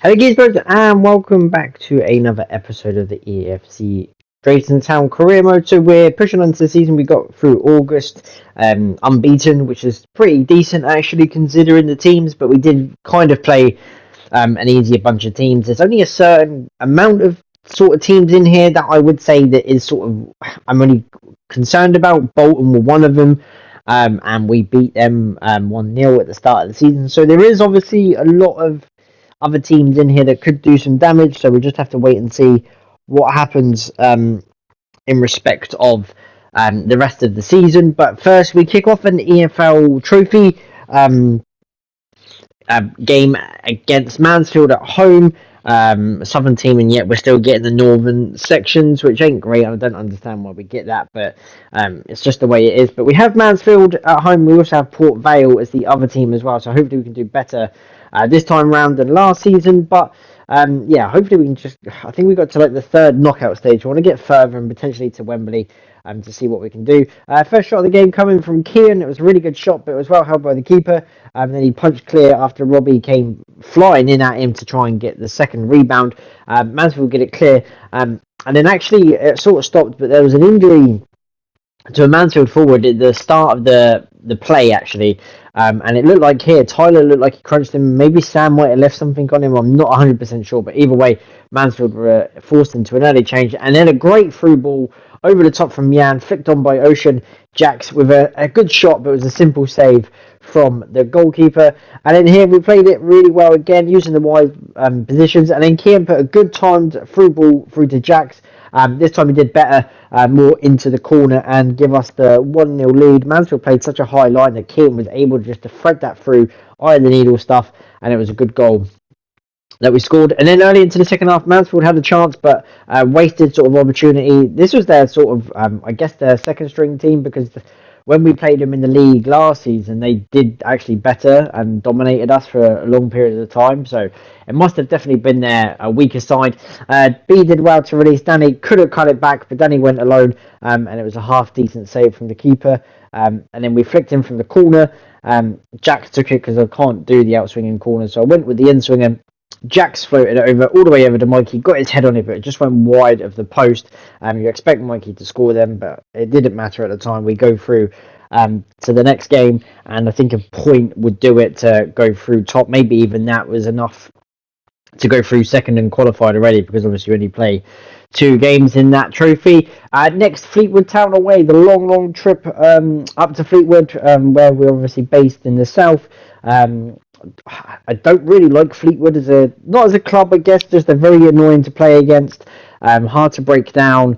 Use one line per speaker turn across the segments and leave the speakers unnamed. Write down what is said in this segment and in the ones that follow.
Hello guys, and welcome back to another episode of the EAFC Drayton Town Career Mode. So we're pushing on to the season. We got through August unbeaten, which is pretty decent actually considering the teams, but we did kind of play an easier bunch of teams. There's only a certain amount of sort of teams in here that I would say that is sort of I'm only concerned about. Bolton were one of them. And we beat them 1-0 at the start of the season. So there is obviously a lot of other teams in here that could do some damage. So we just have to wait and see what happens in respect of the rest of the season. But first, we kick off an EFL trophy game against Mansfield at home. Southern team, and yet we're still getting the northern sections, which ain't great. I don't understand why we get that, but it's just the way it is. But we have Mansfield at home. We also have Port Vale as the other team as well, so hopefully we can do better this time round than last season. But yeah, hopefully we can just, I think we got to like the third knockout stage. We want to get further and potentially to Wembley to see what we can do. First shot of the game coming from Kian. It was a really good shot, but it was well held by the keeper. Then he punched clear after Robbie came flying in at him to try and get the second rebound. Mansfield get it clear. And then actually it sort of stopped, but there was an injury to a Mansfield forward at the start of the play actually, and it looked like here Tyler looked like he crunched him. Maybe Sam might have left something on him. I'm not 100% sure, but either way, Mansfield were forced into an early change, and then a great through ball over the top from Jan, flicked on by Ocean Jacks with a good shot, but it was a simple save from the goalkeeper. And then here we played it really well again, using the wide positions, and then Kian put a good timed through ball through to Jacks. This time he did better, more into the corner and give us the 1-0 lead. Mansfield played such a high line that Keane was able just to thread that through, eye the needle stuff, and it was a good goal that we scored. And then early into the second half, Mansfield had a chance, but wasted sort of opportunity. This was their sort of, I guess, their second string team, because when we played them in the league last season, they did actually better and dominated us for a long period of time. So it must have definitely been their weaker side. B did well to release Danny, could have cut it back, but Danny went alone, and it was a half decent save from the keeper. And then we flicked him from the corner. Jack took it because I can't do the outswinging corner, so I went with the in-swinger. Jax floated it over all the way over to Mikey, got his head on it, but it just went wide of the post. You expect Mikey to score them, but it didn't matter at the time. We go through to the next game, and I think a point would do it to go through top. Maybe even that was enough to go through second and qualified already, because obviously you only play 2 games in that trophy. Next, Fleetwood Town away, the long trip up to Fleetwood, where we're obviously based in the south. I don't really like Fleetwood not as a club, I guess, just they're very annoying to play against, hard to break down,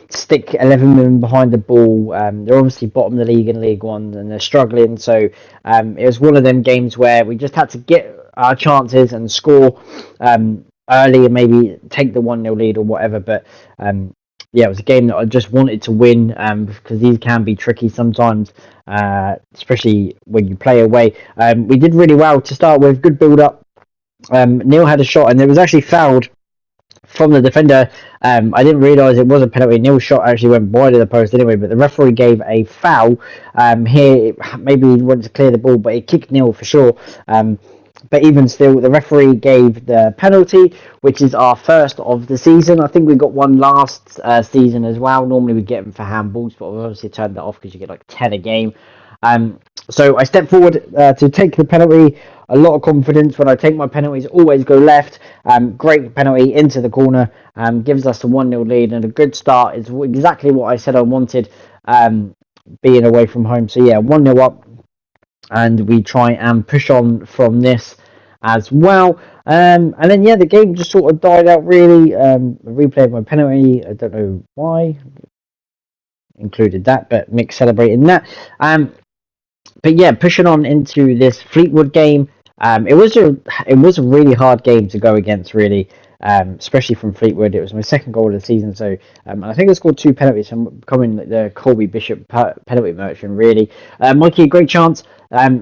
stick 11 men behind the ball. They're obviously bottom of the league in League One, and they're struggling, so it was one of them games where we just had to get our chances and score early and maybe take the 1-0 lead or whatever, but yeah, it was a game that I just wanted to win, because these can be tricky sometimes, especially when you play away. We did really well to start with, good build up. Neil had a shot, and it was actually fouled from the defender. I didn't realise it was a penalty. Neil's shot actually went wide of the post anyway, but the referee gave a foul. Here, maybe he wanted to clear the ball, but it kicked Neil for sure. But even still, the referee gave the penalty, which is our first of the season. I think we got one last season as well. Normally we get them for handballs, but we've obviously turned that off because you get like 10 a game. So I stepped forward to take the penalty. A lot of confidence when I take my penalties, always go left. Great penalty into the corner, gives us a 1-0 lead, and a good start. Is exactly what I said I wanted, being away from home. So yeah, 1-0 up, and we try and push on from this as well. And then yeah, the game just sort of died out really. Replayed my penalty. I don't know why included that, but Mick celebrating that. But yeah, pushing on into this Fleetwood game. It was a really hard game to go against, really, especially from Fleetwood. It was my second goal of the season, so and I think I scored 2 penalties. So I'm becoming the Colby Bishop penalty merchant, really. Mikey, a great chance,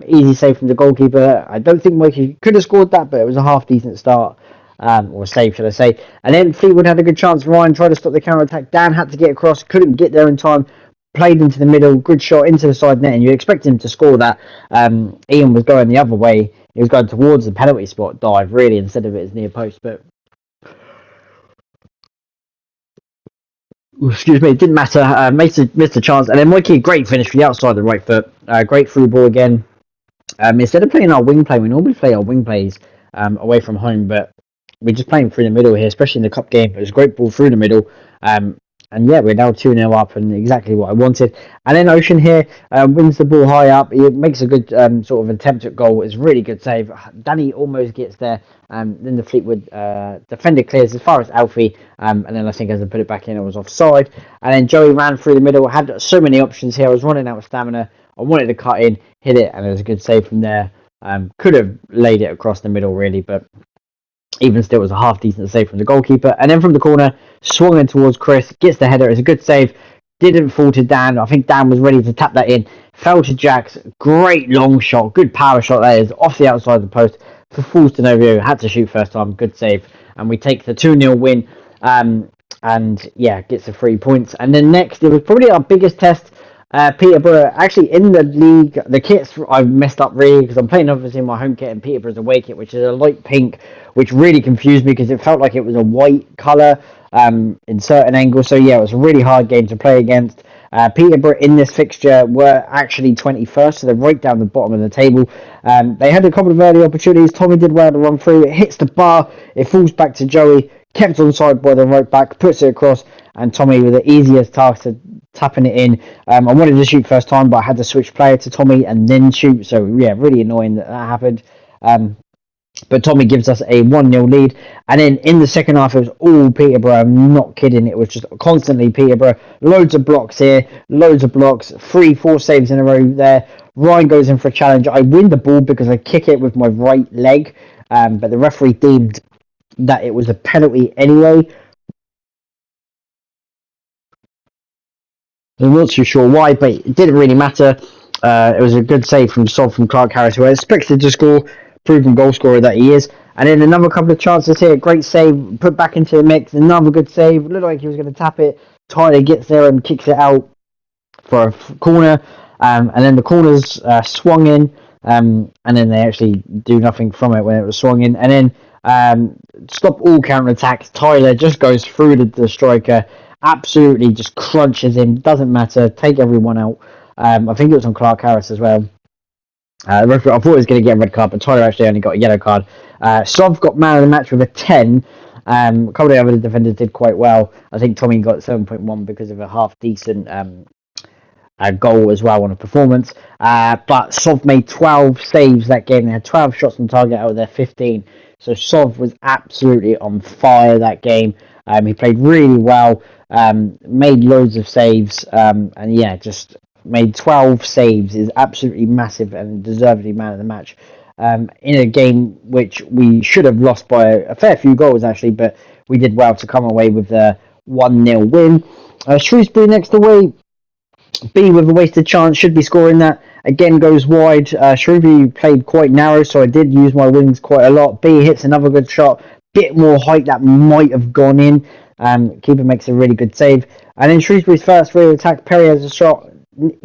easy save from the goalkeeper. I don't think Mikey could have scored that, but it was a half decent start, or save, should I say. And then Fleetwood had a good chance. Ryan tried to stop the counter attack. Dan had to get across, couldn't get there in time. Played into the middle, good shot into the side net, and you expect him to score that. Ian was going the other way he was going towards the penalty spot dive, really, instead of it as near post. But excuse me, it didn't matter. Missed a chance, and then Mikey, great finish for the outside of the right foot. Great through ball again. Instead of playing our wing play, we normally play our wing plays away from home, but we're just playing through the middle here, especially in the cup game. It was a great ball through the middle. And yeah, we're now 2-0 up, and exactly what I wanted. And then Ocean here wins the ball high up. He makes a good sort of attempt at goal. It's a really good save. Danny almost gets there. Then the Fleetwood defender clears as far as Alfie. And then I think as I put it back in, I was offside. And then Joey ran through the middle. Had so many options here. I was running out of stamina. I wanted to cut in, hit it, and it was a good save from there. Could have laid it across the middle, really, but even still, it was a half decent save from the goalkeeper. And then from the corner, swung in towards Chris, gets the header. It's a good save. Didn't fall to Dan. I think Dan was ready to tap that in. Fell to Jax. Great long shot. Good power shot that is. Off the outside of the post. For Falls to Novio. Had to shoot first time. Good save. And we take the 2-0 win. And yeah, gets the 3 points. And then next, it was probably our biggest test. Peterborough, actually in the league, the kits I've messed up really because I'm playing obviously in my home kit and Peterborough's away kit, which is a light pink, which really confused me because it felt like it was a white colour in certain angles. So yeah, it was a really hard game to play against. Peterborough in this fixture were actually 21st, so they're right down the bottom of the table. They had a couple of early opportunities. Tommy did well to run through. It hits the bar. It falls back to Joey. Kept on side by the right back. Puts it across. And Tommy with the easiest task to tapping it in. I wanted to shoot first time, but I had to switch player to Tommy and then shoot. So yeah, really annoying that happened. But Tommy gives us a 1-0 lead. And then in the second half, it was all Peterborough. I'm not kidding. It was just constantly Peterborough. Loads of blocks here. Loads of blocks. 3-4 saves in a row there. Ryan goes in for a challenge. I win the ball because I kick it with my right leg. But the referee deemed that it was a penalty anyway. I'm not too sure why, but it didn't really matter. It was a good save from Clark Harris, who I expected to score, proven goal scorer that he is. And then another couple of chances here, great save, put back into the mix, another good save, looked like he was going to tap it. Tyler gets there and kicks it out for a corner, and then the corners swung in, and then they actually do nothing from it when it was swung in. And then stop all counter-attacks, Tyler just goes through the striker, absolutely just crunches him, doesn't matter, take everyone out. I think it was on Clark Harris as well. I thought he was going to get a red card, but Tyler actually only got a yellow card. Sov got man of the match with a 10. A couple of the other defenders did quite well. I think Tommy got 7.1 because of a half decent goal as well on a performance. But Sov made 12 saves that game. They had 12 shots on target out of their 15. So Sov was absolutely on fire that game. He played really well, made loads of saves, and yeah, just made 12 saves, is absolutely massive and deservedly man of the match. In a game which we should have lost by a fair few goals actually, but we did well to come away with a 1-0 win. Shrewsbury next away, B with a wasted chance, should be scoring that. Again goes wide. Shrewsbury played quite narrow, so I did use my wings quite a lot. B hits another good shot, bit more height that might have gone in. Keeper makes a really good save. And in Shrewsbury's first real attack, Perry has a shot.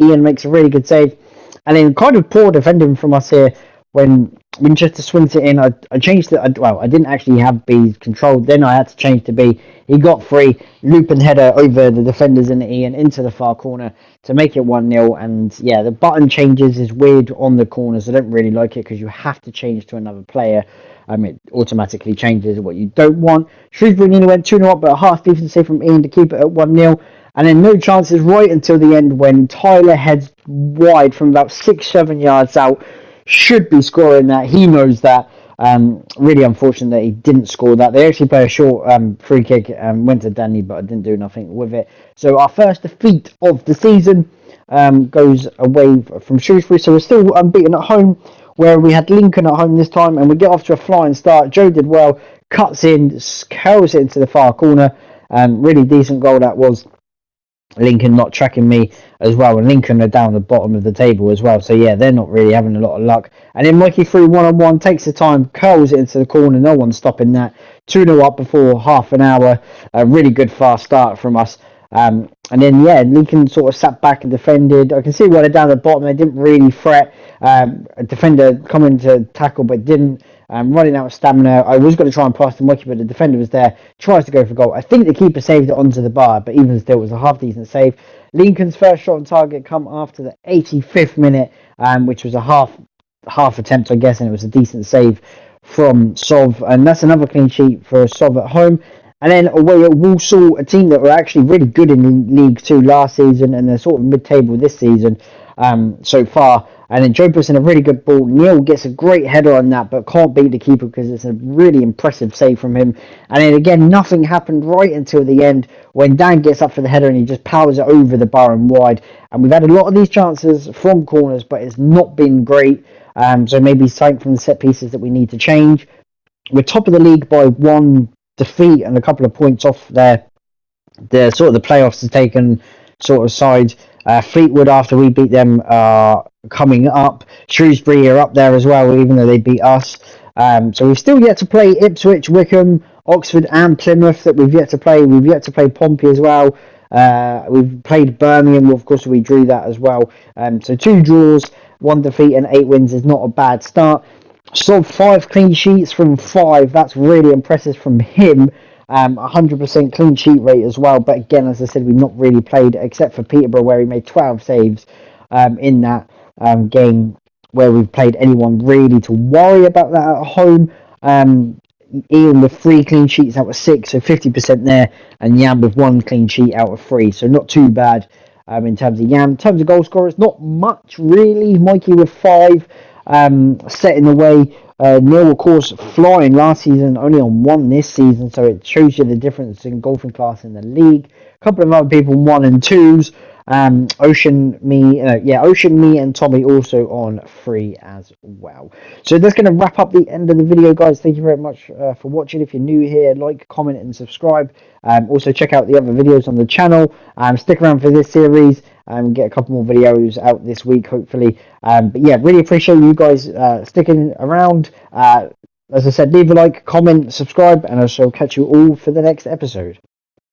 Ian makes a really good save. And then kind of poor defending from us here when Winchester swings it in. I changed it. I didn't actually have B controlled. Then I had to change to B. He got free. Loop and header over the defenders and Ian into the far corner to make it 1-0. And yeah, the button changes is weird on the corners. I don't really like it because you have to change to another player. It automatically changes what you don't want. Shrewsbury nearly went 2-0 up, but a half decent save from Ian to keep it at 1-0. And then no chances right until the end when Tyler heads wide from about 6-7 yards out. Should be scoring that. He knows that. Really unfortunate that he didn't score that. They actually play a short free kick and went to Danny, but I didn't do nothing with it. So our first defeat of the season goes away from Shrewsbury. So we're still unbeaten at home, where we had Lincoln at home this time, and we get off to a flying start. Joe did well, cuts in, curls it into the far corner. Really decent goal that was. Lincoln not tracking me as well, and Lincoln are down the bottom of the table as well, so yeah, they're not really having a lot of luck. And then Mikey through 1-on-1, takes the time, curls it into the corner, no one's stopping that. 2-0 up before half an hour. A really good fast start from us. And then, yeah, Lincoln sort of sat back and defended. I can see why they're down the bottom. They didn't really threat. A defender coming to tackle, but didn't. Running out of stamina. I was going to try and pass to Mikey, but the defender was there. Tries to go for goal. I think the keeper saved it onto the bar, but even still, it was a half-decent save. Lincoln's first shot on target come after the 85th minute, which was a half attempt, I guess, and it was a decent save from Sov. And that's another clean sheet for Sov at home. And then away at Walsall, a team that were actually really good in League Two last season, and they're sort of mid-table this season so far. And then Joe puts in a really good ball. Neil gets a great header on that, but can't beat the keeper because it's a really impressive save from him. And then again, nothing happened right until the end when Dan gets up for the header and he just powers it over the bar and wide. And we've had a lot of these chances from corners, but it's not been great. So maybe something from the set pieces that we need to change. We're top of the league by one defeat and a couple of points off there. The sort of the playoffs have taken sort of side. Fleetwood, after we beat them, are coming up. Shrewsbury are up there as well, even though they beat us. So we've still yet to play Ipswich, Wickham, Oxford and Plymouth that we've yet to play. We've yet to play Pompey as well. We've played Birmingham, of course we drew that as well. So 2 draws, 1 defeat and 8 wins is not a bad start. So 5 clean sheets from 5, that's really impressive from him. 100% clean sheet rate as well, but again, as I said, we've not really played except for Peterborough where he made 12 saves in that game where we've played anyone really to worry about that at home. Ian with 3 clean sheets out of 6, so 50% there, and Yam with 1 clean sheet out of 3, so not too bad in terms of Yam. In terms of goal scorers, not much really. Mikey with 5, setting the way. Neil, of course, flying last season, only on 1 this season, so it shows you the difference in golfing class in the league. A couple of other people 1 and 2s. Ocean, me, and Tommy also on 3 as well. So that's going to wrap up the end of the video, guys. Thank you very much for watching. If you're new here, like, comment, and subscribe. Also, check out the other videos on the channel. Stick around for this series. Get a couple more videos out this week, hopefully. But yeah, really appreciate you guys sticking around. As I said, leave a like, comment, subscribe, and I shall catch you all for the next episode.